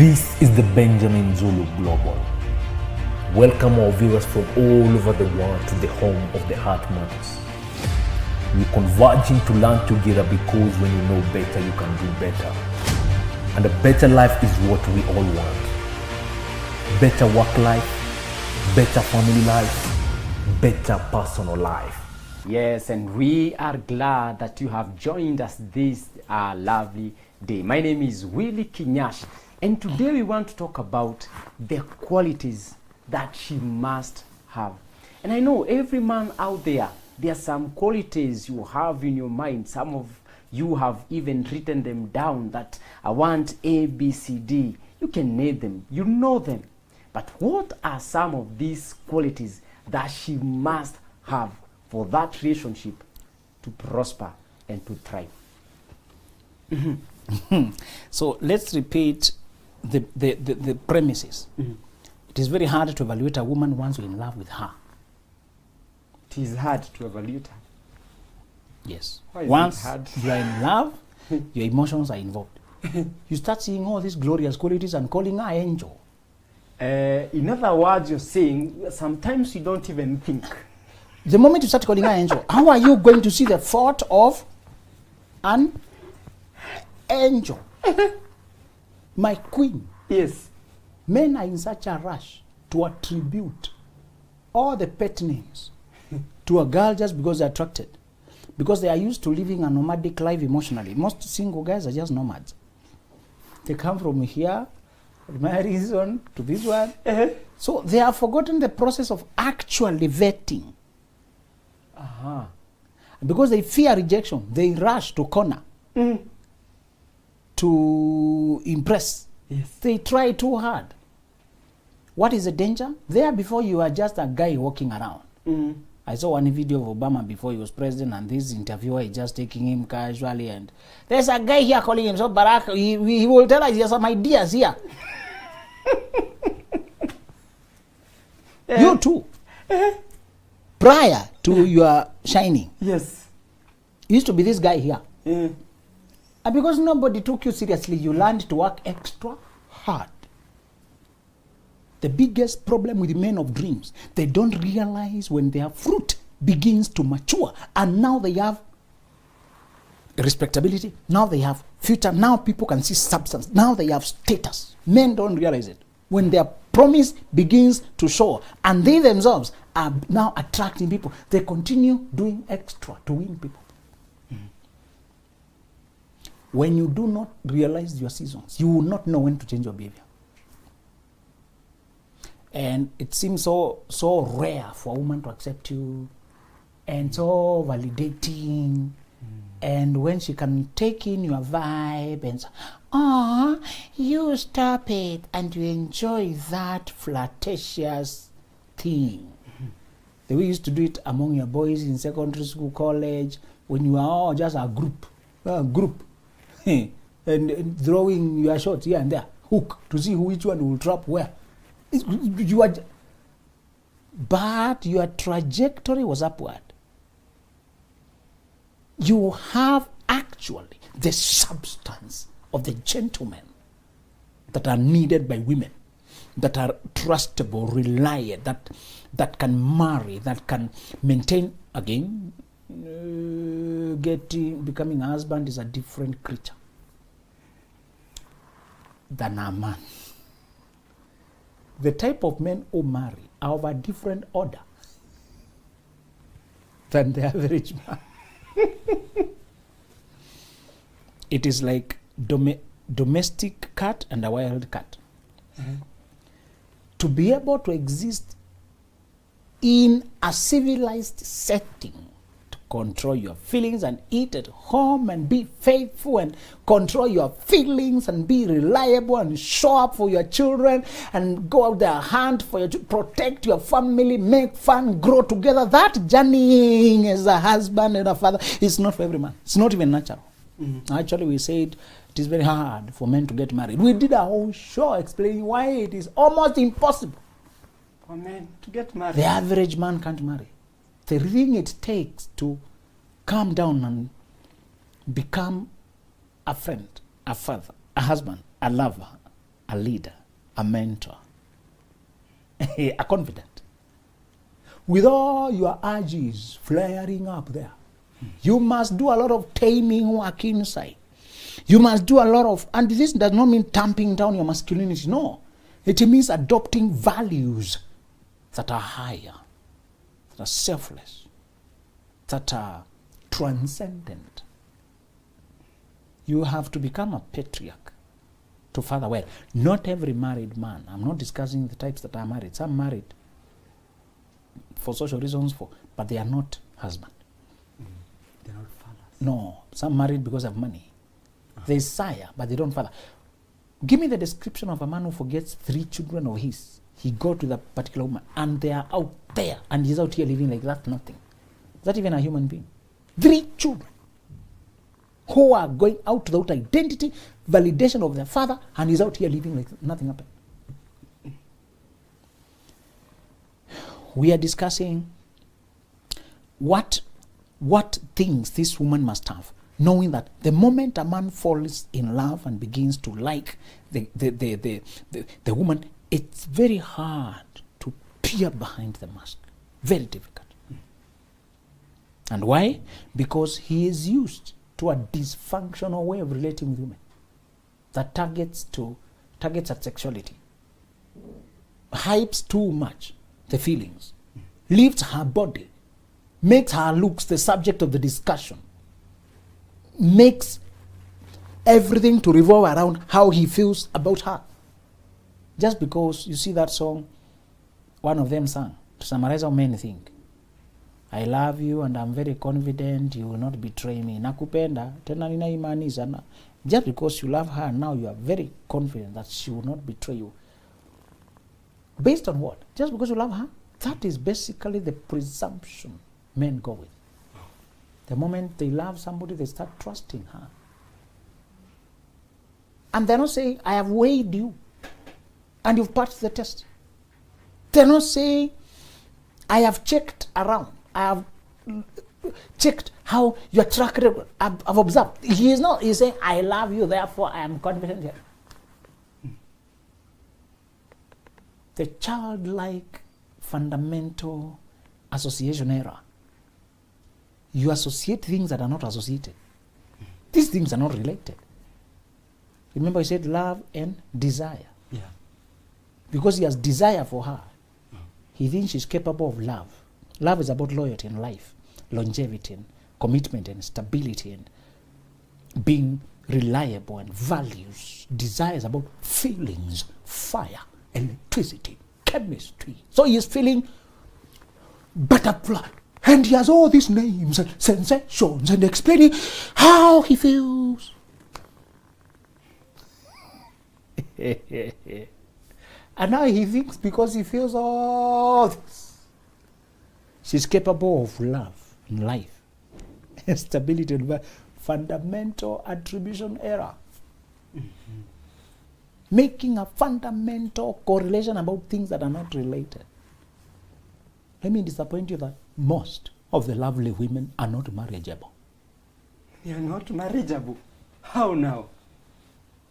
This is the Benjamin Zulu Global. Welcome our viewers from all over the world to the home of the Heart Matters. We're converging to learn together because when you know better, you can do better. And a better life is what we all want. Better work life, better family life, better personal life. Yes, and we are glad that you have joined us this lovely day. My name is Willie Kinyash, and today we want to talk about the qualities that she must have. And I know every man out there are some qualities you have in your mind. Some of you have even written them down that I want A, B, C, D. You can name them, you know them. But what are some of these qualities that she must have for that relationship to prosper and to thrive? So let's repeat the premises. It is very hard to evaluate a woman once you're in love with her. It is hard to evaluate her. Yes. Why is Once it hard? you are in love, your emotions are involved. You start seeing all these glorious qualities and calling her angel. In other words, you're saying sometimes you don't even think. The moment you start calling her angel, how are you going to see the thought of an angel? My queen. Yes. Men are in such a rush to attribute all the pet names to a girl just because they're attracted. Because they are used to living a nomadic life emotionally. Most single guys are just nomads. They come from here, marries on to this one. So they have forgotten the process of actually vetting. Because they fear rejection, they rush to corner to impress. Yes. They try too hard. What is the danger? There before you are just a guy walking around. I saw one video of Obama before he was president, and this interviewer is just taking him casually, and there's a guy here calling himself Barack. He will tell us he has some ideas here. You too. Prior to your shining, Yes. used to be this guy here. And because nobody took you seriously, you learned to work extra hard. The biggest problem with men of dreams, they don't realize when their fruit begins to mature, and now they have respectability, now they have future, now people can see substance, now they have status. Men don't realize it. When their promise begins to show, and they themselves are now attracting people, they continue doing extra to win people. When you do not realize your seasons, you will not know when to change your behavior. And it seems so rare for a woman to accept you, and so validating. And when she can take in your vibe and say, "Ah, you stop it," and you enjoy that flirtatious thing. The way you used to do it among your boys in secondary school, college, when you are all just a group. And throwing your shots here and there, hook to see which one will drop where. But your trajectory was upward. You have actually the substance of the gentlemen that are needed by women, that are trustable, reliable, that can marry, that can maintain. Again, becoming a husband is a different creature than a man. The type of men who marry are of a different order than the average man. It is like domestic cat and a wild cat. To be able to exist in a civilized setting, to control your feelings and eat at home and be faithful and control your feelings and be reliable and show up for your children and go out there, hunt for your protect your family, make fun, grow together. That journey as a husband and a father is not for every man. It's not even natural. Actually, we said it is very hard for men to get married. We did a whole show explaining why it is almost impossible For men to get married. the average man can't marry. The thing it takes to calm down and become a friend, a father, a husband, a lover, a leader, a mentor, a confidant. With all your urges flaring up there, you must do a lot of taming work inside. You must do a lot of, and this does not mean tamping down your masculinity, no. It means adopting values that are higher, that are selfless, that are transcendent. You have to become a patriarch to father well. Not every married man, I'm not discussing the types that are married. Some married for social reasons, but they are not husband. They're not fathers. No, some married because of money. They sire, but they don't father. Give me the description of a man who forgets 3 children of his. He got to that particular woman, and they are out there, and he's out here living like that's nothing. Is that even a human being? 3 children who are going out without identity, validation of their father, and he's out here living like nothing happened. We are discussing what things this woman must have, knowing that the moment a man falls in love and begins to like the woman, it's very hard to peer behind the mask. Very difficult. And why? Because he is used to a dysfunctional way of relating with women that targets at sexuality, hypes too much the feelings, lifts her body, makes her looks the subject of the discussion, makes everything to revolve around how he feels about her. Just because you see that song, one of them sang, to summarize how men think. I love you and I'm very confident you will not betray me. Nakupenda, tena nina imani sana. Just because you love her now, you are very confident that she will not betray you. Based on what? Just because you love her? That is basically the presumption men go with. The moment they love somebody, they start trusting her. And they're not saying, I have weighed you and you've passed the test. They're not saying, I have checked around. I have checked how your track record. I've observed. He is not. He's saying, I love you, therefore I am confident here. The childlike fundamental association error. You associate things that are not associated. These things are not related. Remember I said love and desire. Yeah. Because he has desire for her, he thinks she's capable of love. Love is about loyalty and life, longevity and commitment and stability and being reliable and values. Desire is about feelings, fire, electricity, chemistry. So he is feeling butterfly. And he has all these names and sensations and explaining how he feels. And now he thinks because he feels all this, she's capable of love in life, stability, and fundamental attribution error. Mm-hmm. Making a fundamental correlation about things that are not related. Let me disappoint you that most of the lovely women are not marriageable. They are not marriageable. How now?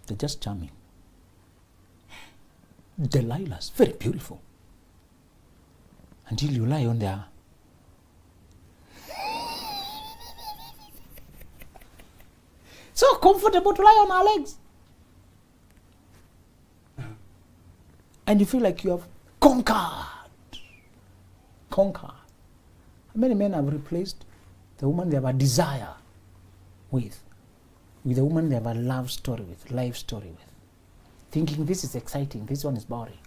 They're just charming. Delilah's very beautiful. Until you lie on their so comfortable to lie on our legs. And you feel like you have conquered. How many men have replaced the woman they have a desire with the woman they have a love story with, life story with? Thinking this is exciting, this one is boring.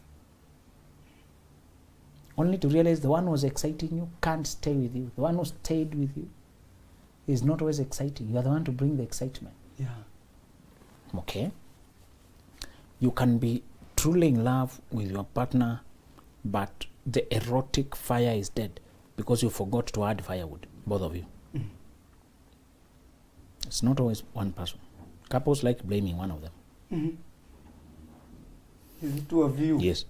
Only to realize the one who was exciting you can't stay with you. The one who stayed with you is not always exciting. You are the one to bring the excitement. Yeah. Okay? You can be truly in love with your partner, but the erotic fire is dead because you forgot to add firewood, both of you. Mm. It's not always one person. Couples like blaming one of them. Mm-hmm. Is it two of you? Yes.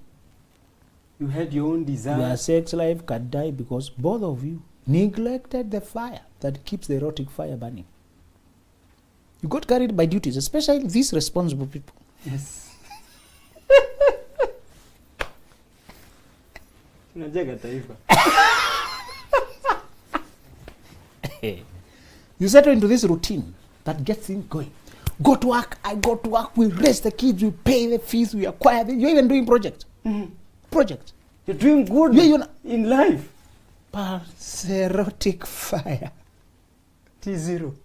You had your own desire. Your sex life can die because both of you neglected the fire that keeps the erotic fire burning. You got carried by duties, especially these responsible people. Yes. Tunajenga taifa. You settle into this routine that gets things going. Go to work, I go to work, we raise the kids, we pay the fees, we acquire the, you're even doing projects. Projects. You're doing good in life. Erotic fire. T0.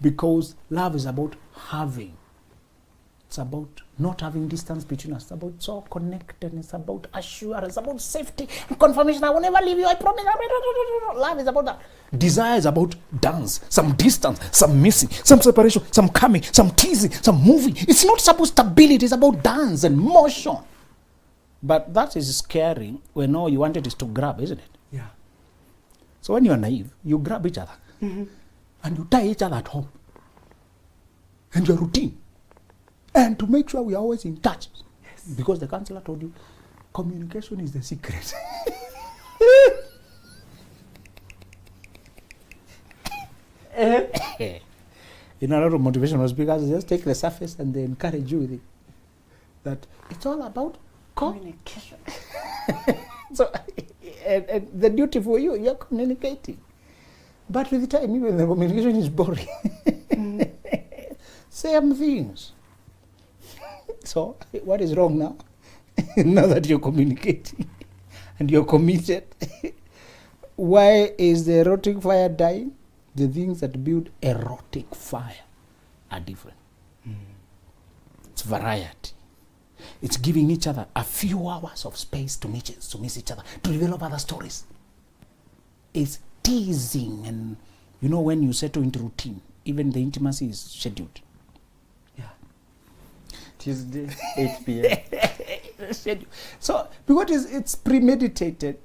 Because love is about having. It's about not having distance between us. It's about so connected. It's about assurance. It's about safety and confirmation. I will never leave you. I promise. Love is about that. Desire is about dance. Some distance, some missing, some separation, some coming, some teasing, some moving. It's not about stability. It's about dance and motion. But that is scary when all you wanted is to grab, isn't it? Yeah. So when you're naive, you grab each other. And you tie each other at home. And your routine. And to make sure we are always in touch. Yes. Because the counselor told you, communication is the secret. You know, a lot of motivational speakers just take the surface and they encourage you with it. That it's all about communication. So, and the duty for you, you're communicating. But with the time, even the communication is boring. Same things. So, what is wrong now? Now that you're communicating and you're committed, why is the erotic fire dying? The things that build erotic fire are different. It's variety. It's giving each other a few hours of space to meet each other, to develop other stories. It's teasing, and you know, when you settle into routine, even the intimacy is scheduled. Yeah. Tuesday, 8 p.m. So, because it's premeditated,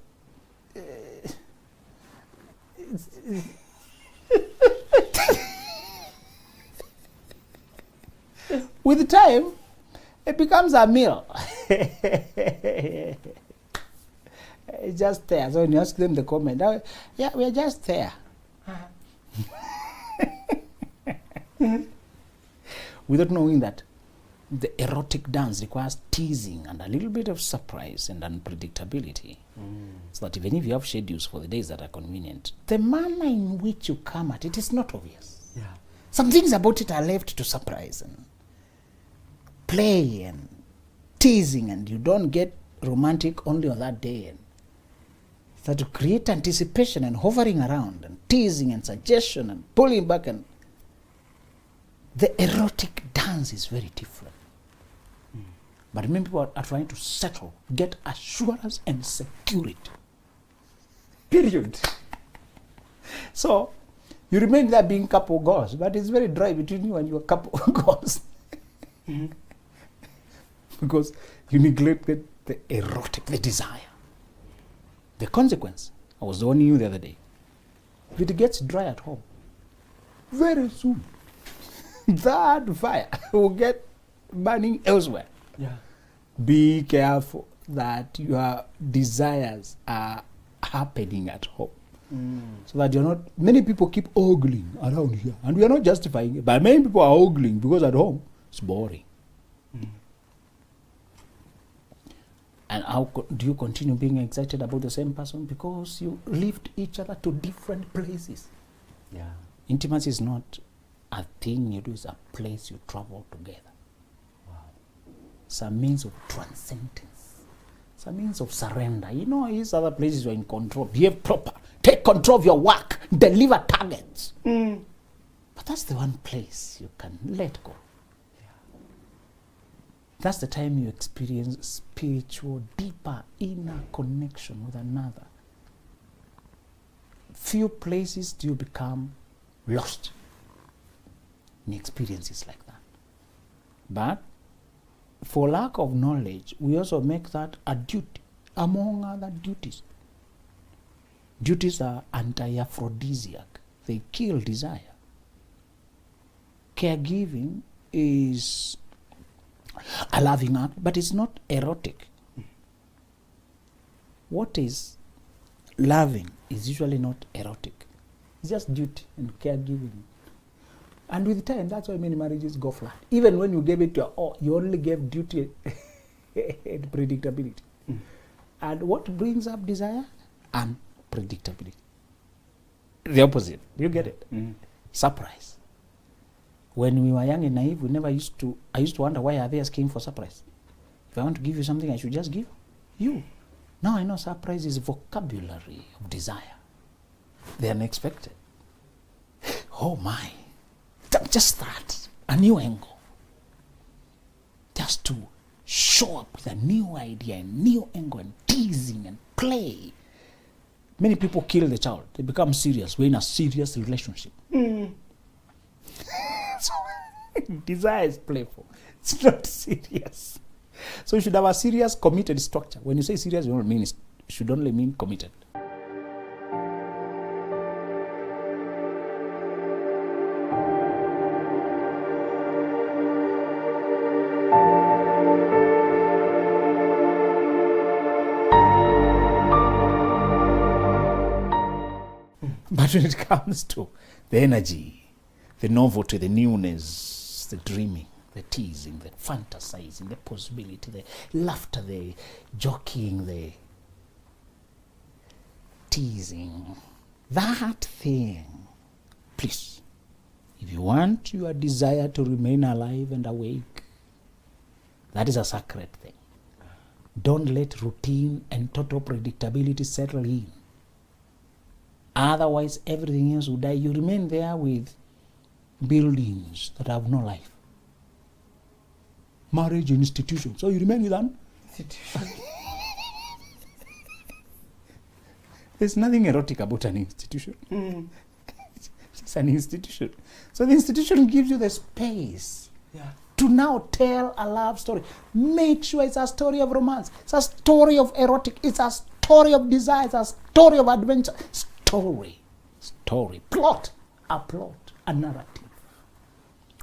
with time, it becomes a meal. It's just there. So when you ask them the comment, yeah, we're just there. Without knowing that the erotic dance requires teasing and a little bit of surprise and unpredictability. So that even if you have schedules for the days that are convenient, the manner in which you come at it is not obvious. Yeah. Some things about it are left to surprise and play and teasing, and you don't get romantic only on that day. And so to create anticipation and hovering around and teasing and suggestion and pulling back, and the erotic dance is very different. But many people are trying to settle, get assurance and security. Period. So you remain there being couple goals, but it's very dry between you and your couple goals. Because you neglected the erotic, the desire. The consequence, I was warning you the other day, if it gets dry at home, very soon, that fire will get burning elsewhere. Yeah. Be careful that your desires are happening at home. So that you're not, many people keep ogling around here, and we are not justifying it, but many people are ogling because at home it's boring. And how do you continue being excited about the same person? Because you lift each other to different places. Yeah. Intimacy is not a thing you do, it's a place you travel together. Wow. It's a means of transcendence. It's a means of surrender. You know, these other places you're in control. Behave proper. Take control of your work. Deliver targets. But that's the one place you can let go. That's the time you experience spiritual, deeper, inner connection with another. Few places do you become lost in experiences like that. But for lack of knowledge, we also make that a duty among other duties. Duties are anti-aphrodisiac. They kill desire. Caregiving is a loving act, but it's not erotic. What is loving is usually not erotic. It's just duty and caregiving. And with time, that's why many marriages go flat. Even when you gave it your all, you only gave duty and predictability. And what brings up desire? Unpredictability. The opposite. You get it? Surprise. When we were young and naive, I used to wonder why others came for surprise. If I want to give you something, I should just give you. Now I know surprise is vocabulary of desire. The unexpected. Oh my. Just that. A new angle. Just to show up with a new idea, a new angle, and teasing and play. Many people kill the child. They become serious. We're in a serious relationship. So, desire is playful. It's not serious. So you should have a serious, committed structure. When you say serious, you should only mean committed. But when it comes to the energy, the novelty, the newness, the dreaming, the teasing, the fantasizing, the possibility, the laughter, the joking, the teasing, that thing, please, if you want your desire to remain alive and awake, that is a sacred thing. Don't let routine and total predictability settle in. Otherwise, everything else will die. You remain there with buildings that have no life. Marriage institution. So you remain with an institution. There's nothing erotic about an institution. It's an institution. So the institution gives you the space to now tell a love story. Make sure it's a story of romance. It's a story of erotic. It's a story of desire. It's a story of adventure. Story, plot, a narrative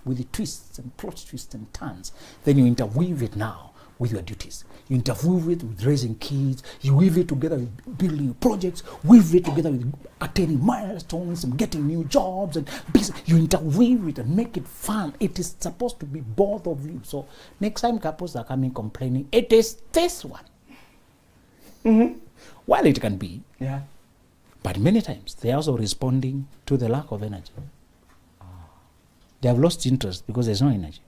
with the twists and plot twists and turns. Then you interweave it now with your duties. You interweave it with raising kids. You weave it together with building projects. Weave it together with attaining milestones and getting new jobs and business. You interweave it and make it fun. It is supposed to be both of you. So next time couples are coming complaining, it is this one. While it can be, but many times they are also responding to the lack of energy. They have lost interest because there's no energy.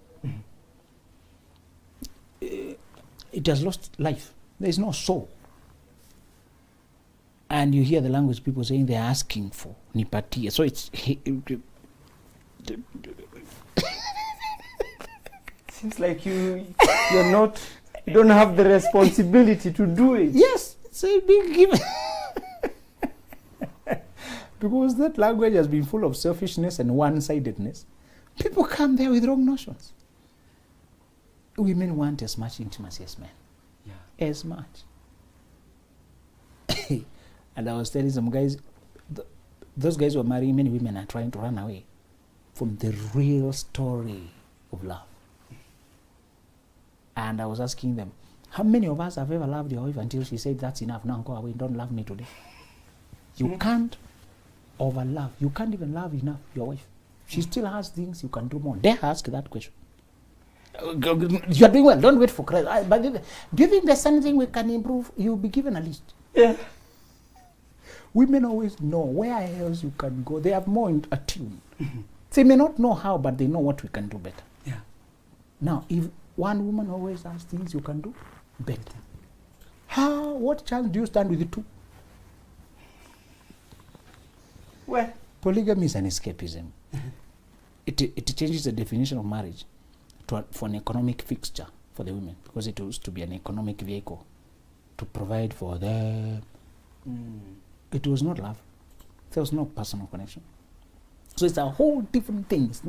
It has lost life. There is no soul. And you hear the language people saying they're asking for nipatia. So it's seems like you don't have the responsibility to do it. Yes, it's being given. Because that language has been full of selfishness and one-sidedness. People come there with wrong notions. Women want as much intimacy as men. As much. And I was telling some guys, those guys who are marrying many women are trying to run away from the real story of love. And I was asking them, how many of us have ever loved your wife until she said, that's enough, now go away, don't love me today? You can't overlove. You can't even love enough your wife. She still has things you can do more. Dare ask that question. You are doing well. Don't wait for Christ. But do you think there's anything we can improve? You'll be given a list. Women always know where else you can go. They are more attuned. They may not know how, but they know what we can do better. Now, if one woman always has things you can do better, what chance do you stand with the two? Well, polygamy is an escapism. It changes the definition of marriage for an economic fixture for the women, because it used to be an economic vehicle to provide for them. It was not love. There was no personal connection. So it's a whole different thing. It's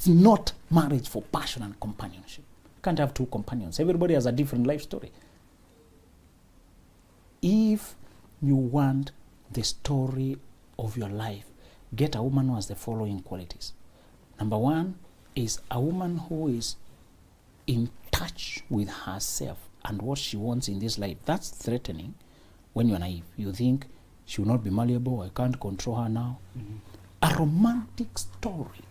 not marriage for passion and companionship. You can't have two companions. Everybody has a different life story. If you want the story of your life, get a woman who has the following qualities. Number one is a woman who is in touch with herself and what she wants in this life. That's threatening when you're naive. You think she will not be malleable, I can't control her now. A romantic story,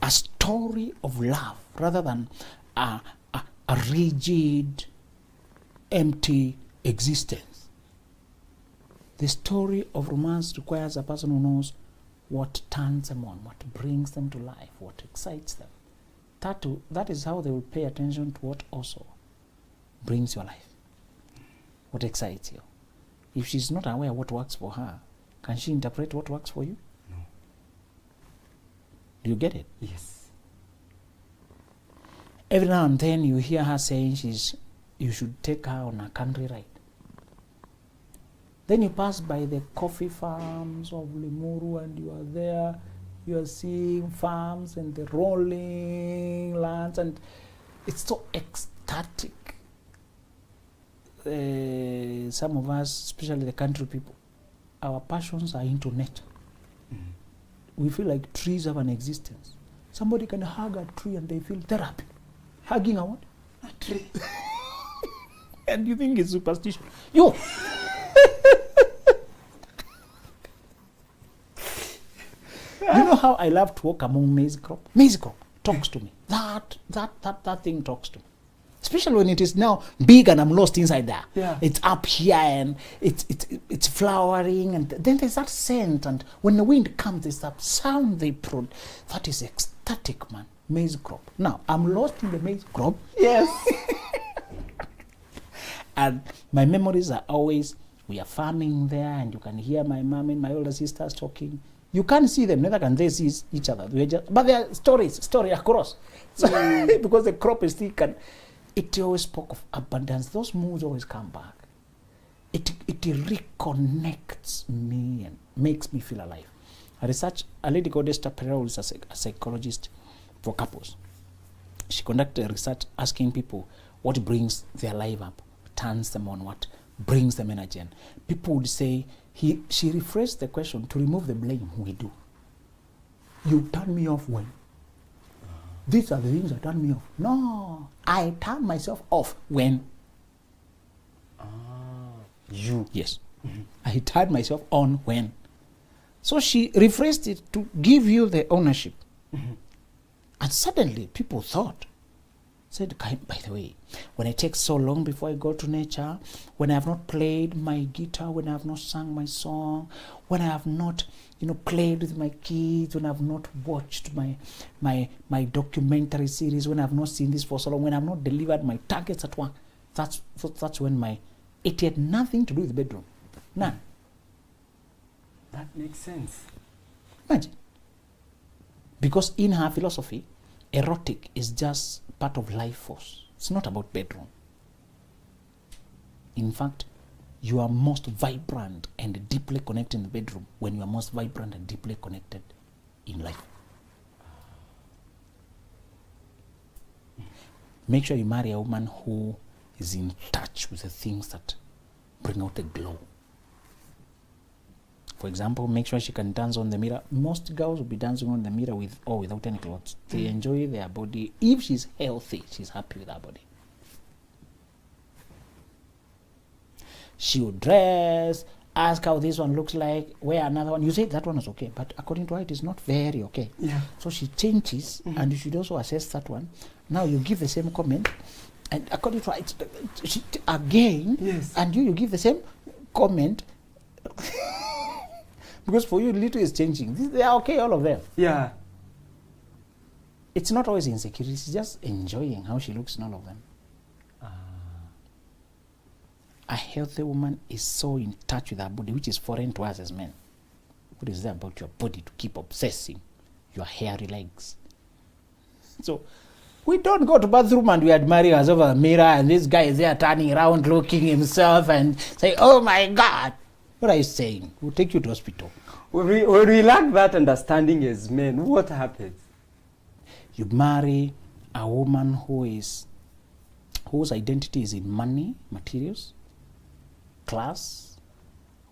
a story of love, rather than a rigid, empty existence. The story of romance requires a person who knows what turns them on, what brings them to life, what excites them. That is how they will pay attention to what also brings your life, what excites you. If she's not aware what works for her, can she interpret what works for you? No. Do you get it? Yes. Every now and then you hear her saying you should take her on a country ride. Then you pass by the coffee farms of Limuru and you are there, you are seeing farms and the rolling lands, and it's so ecstatic. Some of us, especially the country people, our passions are into nature. We feel like trees have an existence. Somebody can hug a tree and they feel therapy. Hugging a what? A tree. And you think it's superstition. You! You know how I love to walk among maize crop? Maize crop talks to me. That thing talks to me. Especially when it is now big and I'm lost inside there. Yeah. It's up here and it's flowering, and then there's that scent, and when the wind comes, there's that sound they produce. That is ecstatic, man. Maize crop. Now, I'm lost in the maize crop. Yes. And my memories are always, we are farming there, and you can hear my mom and my older sisters talking. You can't see them, neither can they see each other. But there are story across. So, because the crop is thick, and it always spoke of abundance. Those moods always come back. It reconnects me and makes me feel alive. A lady called Esther Perel is a psychologist for couples. She conducted a research asking people what brings their life up, turns them on, what brings them energy. And people would say, she rephrased the question to remove the blame. We do. You turn me off when? These are the things that turn me off. No, I turn myself off when? You. Yes. Mm-hmm. I turn myself on when? So she rephrased it to give you the ownership. Mm-hmm. And suddenly people said, by the way, when I take so long before I go to nature, when I have not played my guitar, when I have not sung my song, when I have not, played with my kids, when I have not watched my documentary series, when I have not seen this for so long, when I have not delivered my targets at work, that's when it had nothing to do with the bedroom. None. That makes sense. Imagine. Because in her philosophy, erotic is just part of life force. It's not about bedroom. In fact, you are most vibrant and deeply connected in the bedroom when you are most vibrant and deeply connected in life. Make sure you marry a woman who is in touch with the things that bring out the glow. For example, make sure she can dance on the mirror. Most girls will be dancing on the mirror with or without any clothes. They enjoy their body. If she's healthy, she's happy with her body. She will dress, ask how this one looks like, wear another one. You say that one is okay, but according to her, it is not very okay. Yeah. So she changes, and you should also assess that one. Now you give the same comment, and according to her, she, again, yes. And you give the same comment. Because for you, little is changing. They are okay, all of them. Yeah. It's not always insecurity. It's just enjoying how she looks in all of them. A healthy woman is so in touch with her body, which is foreign to us as men. What is there about your body to keep obsessing your hairy legs? So we don't go to bathroom and we admire ourselves over the mirror, and this guy is there turning around, looking himself and saying, "Oh my God." What are you saying? We'll take you to hospital. When we lack that understanding as men, what happens? You marry a woman whose identity is in money, materials, class,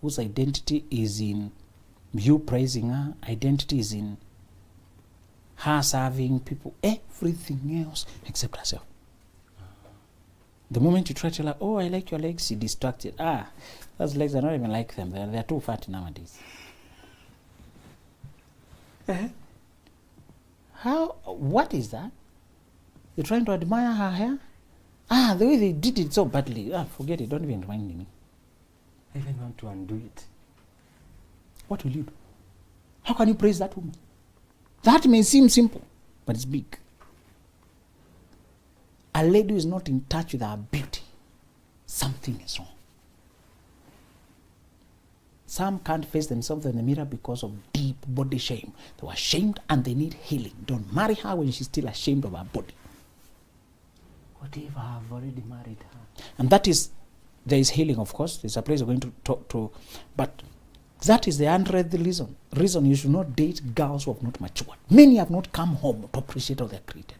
whose identity is in you praising her, identity is in her serving people, everything else except herself. The moment you try to tell her, "Oh, I like your legs," she distracted. Those legs, I don't even like them. They're too fat nowadays. What is that? You're trying to admire her hair? The way they did it so badly. Forget it, don't even remind me. I even want to undo it. what will you do? How can you praise that woman? That may seem simple, but it's big. A lady who is not in touch with her beauty, something is wrong. Some can't face themselves in the mirror because of deep body shame. They were ashamed and they need healing. Don't marry her when she's still ashamed of her body. What if I have already married her? And that is, there is healing, of course. There's a place we're going to talk to. But that is the 100th reason you should not date girls who have not matured. Many have not come home to appreciate how they're created.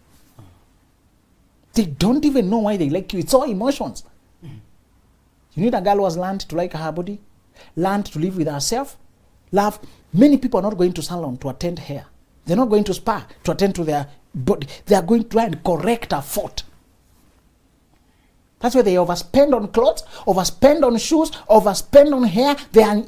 They don't even know why they like you. It's all emotions. You need a girl who has learned to like her body, learned to live with herself, love. Many people are not going to salon to attend hair. They're not going to spa to attend to their body. They are going to try and correct a fault. That's why they overspend on clothes, overspend on shoes, overspend on hair. They are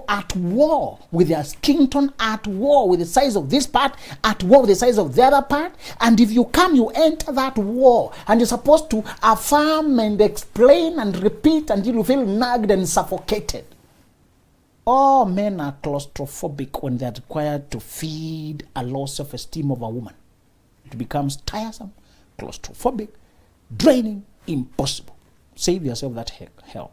at war with their skin tone, at war with the size of this part, at war with the size of the other part. And if you come, you enter that war. And you're supposed to affirm and explain and repeat until you feel nagged and suffocated. All men are claustrophobic when they're required to feed a low self-esteem of a woman. It becomes tiresome, claustrophobic, draining, impossible. Save yourself that hell.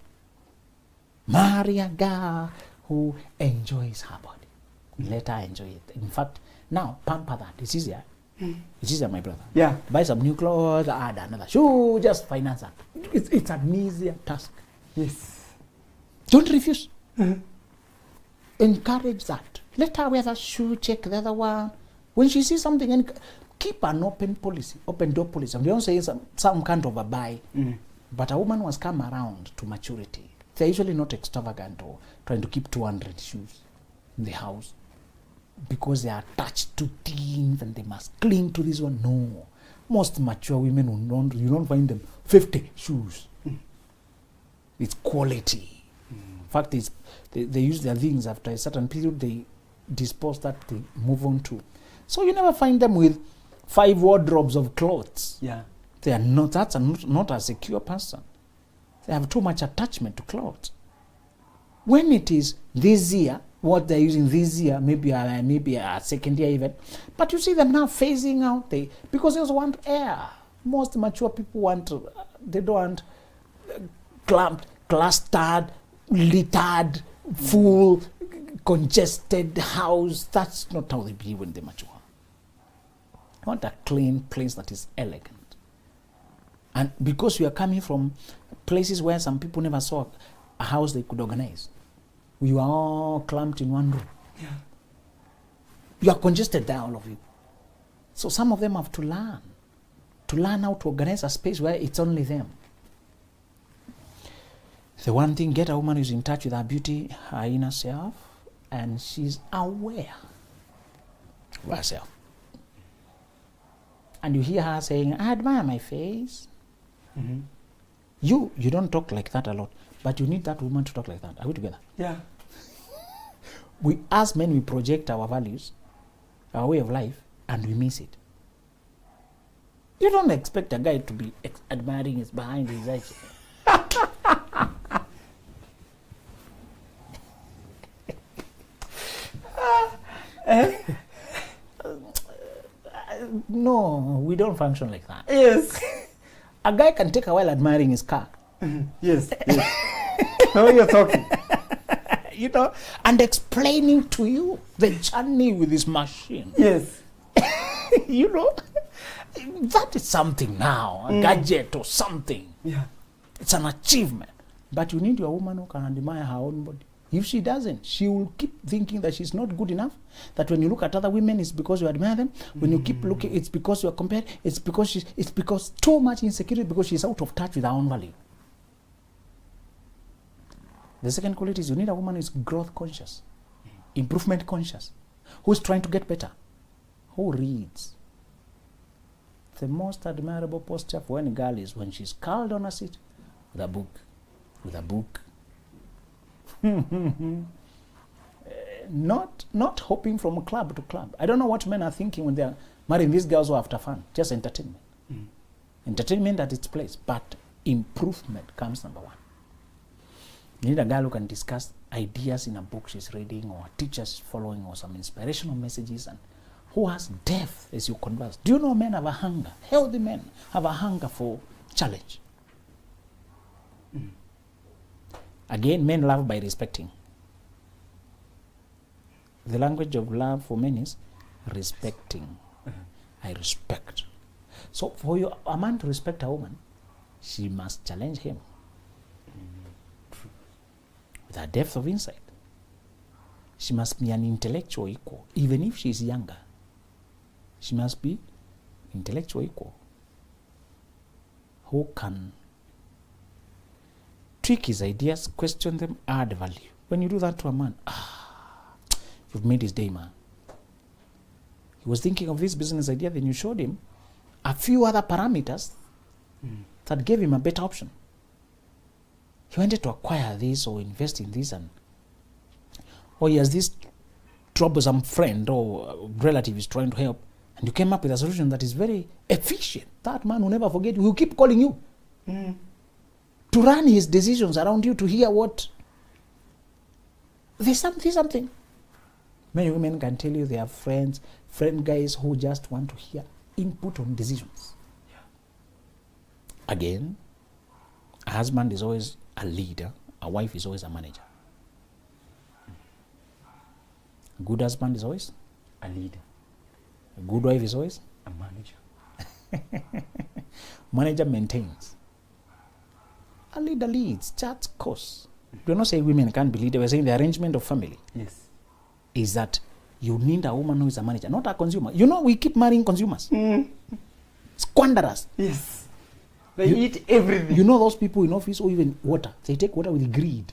Marry a girl who enjoys her body. Let her enjoy it. In fact, now pamper that. It's easier. It's easier, my brother. Yeah. Buy some new clothes, add another shoe, just finance that. It's an easier task. Yes. Don't refuse. Encourage that. Let her wear that shoe, check the other one. When she sees something, and keep an open policy, open door policy. And we don't say some kind of a buy. But a woman must come around to maturity. They're usually not extravagant or trying to keep 200 shoes in the house because they are attached to things and they must cling to this one. No. Most mature women, you don't find them 50 shoes. It's quality. In fact, they use their things after a certain period, they dispose that, they move on to. So you never find them with 5 wardrobes of clothes. Yeah. They are not, that's not a secure person. They have too much attachment to clothes. When it is this year, what they're using this year, maybe a second year even, but you see them now phasing out, because they also want air. Most mature people they don't want clumped, clustered, littered, full, congested house. That's not how they be when they mature. I want a clean place that is elegant. And because we are coming from places where some people never saw a house they could organize, we are all clumped in one room. Yeah. You are congested there, all of you. So some of them have to learn how to organize a space where it's only them. The one thing, get a woman who's in touch with her beauty, her inner self, and she's aware of herself. And you hear her saying, I admire my face. You don't talk like that a lot, but you need that woman to talk like that. Are we together? Yeah. We, as men, we project our values, our way of life, and we miss it. You don't expect a guy to be admiring his behind his eyes. No, we don't function like that. Yes. A guy can take a while admiring his car. Yes. Now you're talking. And explaining to you the journey with this machine. Yes. That is something now, a gadget or something. Yeah. It's an achievement. But you need your woman who can admire her own body. If she doesn't, she will keep thinking that she's not good enough, that when you look at other women, it's because you admire them. When you keep looking, it's because you are compared. It's because too much insecurity, because she's out of touch with her own value. The second quality is you need a woman who is growth conscious, improvement conscious, who is trying to get better, who reads. The most admirable posture for any girl is when she's curled on a seat with a book. Not hopping from club to club. I don't know what men are thinking when they're marrying these girls who are after fun. Just entertainment. Entertainment at its place, but improvement comes number one. You need a girl who can discuss ideas in a book she's reading, or a teacher she's following, or some inspirational messages, and who has depth as you converse. Do you know men have a hunger? Healthy men have a hunger for challenge. Again, men love by respecting. The language of love for men is respecting. I respect. So for a man to respect a woman, she must challenge him with a depth of insight. She must be an intellectual equal, even if she is younger. She must be intellectual equal, who can tweak his ideas, question them, add value. When you do that to a man, you've made his day, man. He was thinking of this business idea, then you showed him a few other parameters that gave him a better option. He wanted to acquire this or invest in this, or he has this troublesome friend or relative is trying to help, and you came up with a solution that is very efficient. That man will never forget you. He will keep calling you to run his decisions around you, to hear what. There's something. Many women can tell you they have friend guys who just want to hear input on decisions. Again, a husband is always a leader, a wife is always a manager. A good husband is always A leader. a good wife is always A manager. manager maintains. A leader leads, charts course. We're not saying women can't be leaders, we're saying the arrangement of family Yes. is that you need a woman who is a manager, not a consumer. You know, we keep marrying consumers. Squanderers. Yes. They eat everything. You know those people in office, or even water, they take water with greed.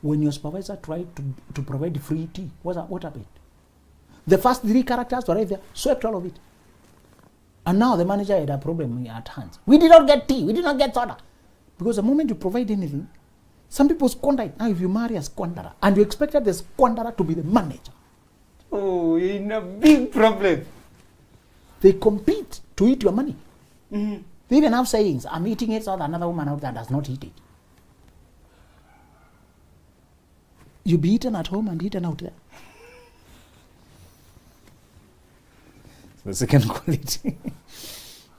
When your supervisor tried to provide free tea, what happened? The first 3 characters to arrive there swept all of it. And now the manager had a problem at hands. We did not get tea, we did not get soda. Because the moment you provide anything, some people squander it. Now if you marry a squanderer, and you expected the squanderer to be the manager, Oh, you're in a big problem. they compete to eat your money. They even have sayings, I'm eating it so that another woman out there does not eat it. You be eaten at home and eaten out there. The second quality.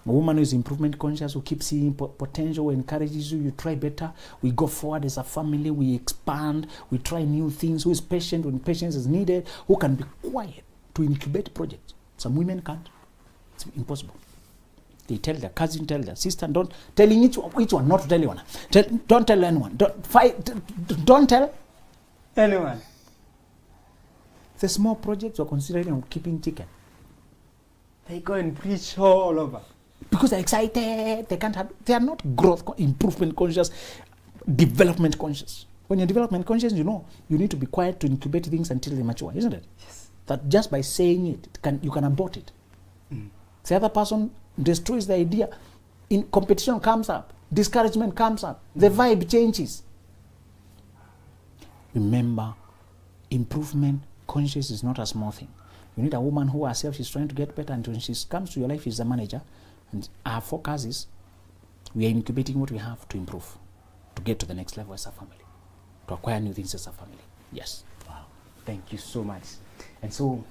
A woman who is improvement conscious, who keeps seeing potential, who encourages you, you try better, we go forward as a family, we expand, we try new things, who is patient when patience is needed, who can be quiet to incubate projects. Some women can't. It's impossible. They tell their cousin, tell their sister, telling each one not to tell anyone. Don't tell anyone. Don't tell Anyone. the small projects we're considering of keeping chicken. They go and preach all over. Because they're excited, they are not improvement conscious, development conscious. When you're development conscious, you know, you need to be quiet to incubate things until they mature, isn't it? Yes. That just by saying it, you can abort it. The other person destroys the idea. In competition comes up, discouragement comes up, the vibe changes. Remember, improvement conscious is not a small thing. You need a woman who herself is trying to get better, and when she comes to your life, she's a manager, and our focus is we are incubating what we have to improve, to get to the next level as a family, to acquire new things as a family. Yes. Wow. Thank you so much. And so,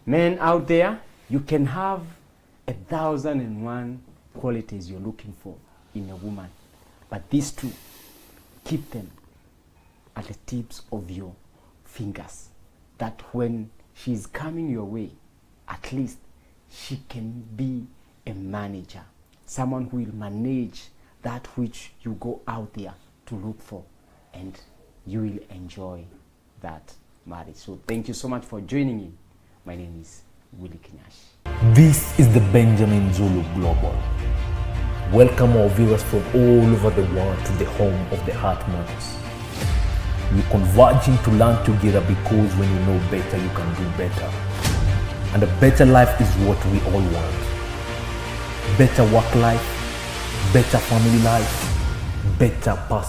men out there, you can have 1,001 qualities you're looking for in a woman, but these 2, keep them at the tips of your fingers, that when she's coming your way, at least she can be a manager, someone who will manage that which you go out there to look for, and you will enjoy that marriage. So thank you so much for joining in. My name is Willie Kinyash. This is the Benjamin Zulu Global. Welcome our viewers from all over the world to the home of the Heart Matters. We're converging to learn together, because when you know better, you can do better. And a better life is what we all want. Better work life, better family life, better personal